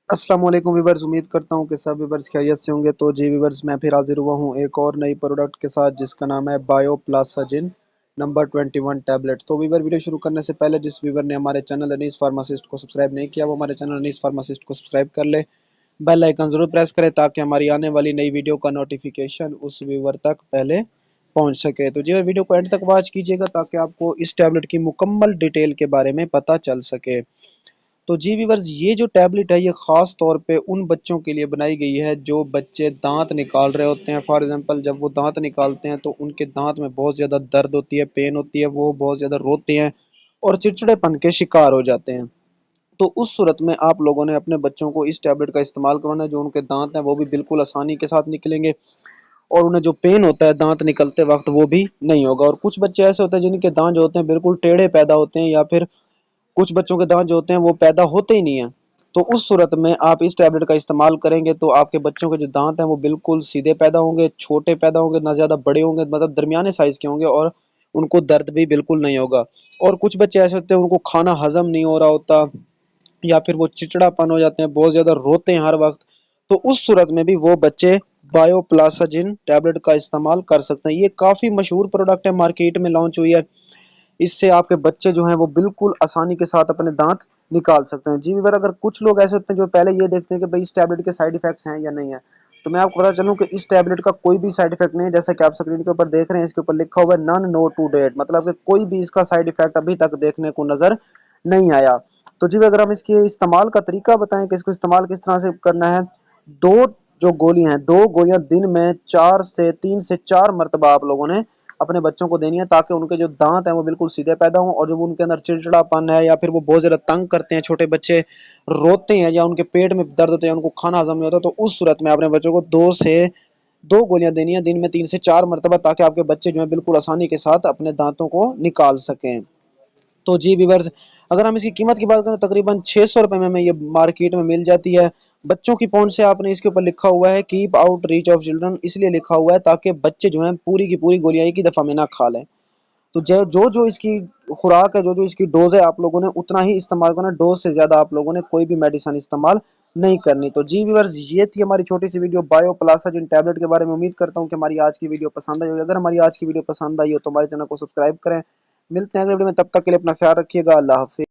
अस्सलाम वालेकुम वीवर्स, उम्मीद करता हूँ कि सब वीवर्स खैरियत से होंगे। तो जी वीवर्स, मैं फिर हाजिर हुआ हूँ एक और नई प्रोडक्ट के साथ जिसका नाम है बायोप्लासाजिन नंबर 21 टैबलेट। तो वीवर, वीडियो शुरू करने से पहले जिस वीवर ने हमारे चैनल अनीस फार्मासिस्ट को सब्सक्राइब नहीं किया वो हमारे चैनल अनीस फार्मासिस्ट को सब्सक्राइब कर ले, बेल आइकन जरूर प्रेस करें ताकि हमारी आने वाली नई वीडियो का नोटिफिकेशन उस वीवर तक पहले पहुंच सके। तो जी वीडियो को एंड तक वॉच कीजिएगा ताकि आपको इस टैबलेट की मुकम्मल डिटेल के बारे में पता चल सके। तो जी व्यूअर्स, ये जो टैबलेट है ये ख़ास तौर पे उन बच्चों के लिए बनाई गई है जो बच्चे दांत निकाल रहे होते हैं। फॉर एग्जांपल, जब वो दांत निकालते हैं तो उनके दांत में बहुत ज़्यादा दर्द होती है, पेन होती है, वो बहुत ज़्यादा रोते हैं और चिड़चिड़ेपन के शिकार हो जाते हैं। तो उस सूरत में आप लोगों ने अपने बच्चों को इस टैबलेट का इस्तेमाल करवाना है। जो उनके दांत हैं वो भी बिल्कुल आसानी के साथ निकलेंगे और उन्हें जो पेन होता है दांत निकलते वक्त वो भी नहीं होगा। और कुछ बच्चे ऐसे होते हैं जिनके दांत जो होते हैं बिल्कुल टेढ़े पैदा होते हैं, या फिर कुछ बच्चों के दांत जो होते हैं वो पैदा होते ही नहीं है। तो उस सूरत में आप इस टैबलेट का इस्तेमाल करेंगे तो आपके बच्चों के जो दांत हैं वो बिल्कुल सीधे पैदा होंगे, छोटे पैदा होंगे, ना ज़्यादा बड़े होंगे, मतलब दरमियाने साइज़ के होंगे और उनको दर्द भी बिल्कुल नहीं होगा। और कुछ बच्चे ऐसे होते हैं उनको खाना हज़म नहीं हो रहा होता, या फिर वो चिड़चिड़ापन हो जाते हैं, बहुत ज़्यादा रोते हैं हर वक्त। तो उस सूरत में भी वो बच्चे बायोप्लासाजिन टैबलेट का इस्तेमाल कर सकते हैं। ये काफ़ी मशहूर प्रोडक्ट है, मार्केट में लॉन्च हुई है। इससे आपके बच्चे जो हैं वो बिल्कुल आसानी के साथ अपने दांत निकाल सकते हैं। जी व्यूअर, अगर कुछ लोग ऐसे होते हैं जो पहले ये देखते हैं कि भाई इस टैबलेट के साइड इफेक्ट्स हैं या नहीं है, तो मैं आपको बता चलूं कि इस टैबलेट का कोई भी साइड इफेक्ट नहीं है। जैसा कि आप स्क्रीन के ऊपर देख रहे हैं, इसके ऊपर लिखा हुआ है नन नो टू डेट, मतलब कि कोई भी इसका साइड इफेक्ट अभी तक देखने को नजर नहीं आया। तो जी, अगर हम इसके इस्तेमाल का तरीका बताएं कि इसको इस्तेमाल किस तरह से करना है, दो जो गोलियां हैं, दो गोलियां दिन में 3 से 4 मरतबा आप लोगों ने अपने बच्चों को देनी है ताकि उनके जो दांत हैं वो बिल्कुल सीधे पैदा हों। और जो उनके अंदर चिड़चिड़ापन है या फिर वो बहुत ज़्यादा तंग करते हैं, छोटे बच्चे रोते हैं या उनके पेट में दर्द होते हैं, उनको खाना हजम नहीं होता, तो उस सूरत में अपने बच्चों को 2 गोलियां देनी है दिन में 3 से 4 मरतबा, ताकि आपके बच्चे जो है बिल्कुल आसानी के साथ अपने दांतों को निकाल सकें। तो जी व्यूअर्स, अगर हम इसकी कीमत की बात करें तकरीबन 600 रुपये में हमें ये मार्केट में मिल जाती है। बच्चों की पहुंच से आपने इसके ऊपर लिखा हुआ है keep out reach of children, इसलिए लिखा हुआ है ताकि बच्चे जो हैं पूरी की पूरी गोलियां एक ही दफ़ा में ना खा लें। तो जो जो जो इसकी खुराक है, जो जो इसकी डोज है, आप लोगों ने उतना ही इस्तेमाल करना। डोज से ज़्यादा आप लोगों ने कोई भी मेडिसिन इस्तेमाल नहीं करनी। तो जी व्यूअर्स, ये थी हमारी छोटी सी वीडियो बायोप्लासाजिन टैबलेट के बारे में। उम्मीद करता हूँ कि हमारी आज की वीडियो पसंद आई होगी। अगर हमारी आज की वीडियो पसंद आई हो तो हमारे चैनल को सब्सक्राइब करें। मिलते हैं अगले वीडियो में, तब तक के लिए अपना ख्याल रखिएगा। अल्लाह हाफिज़।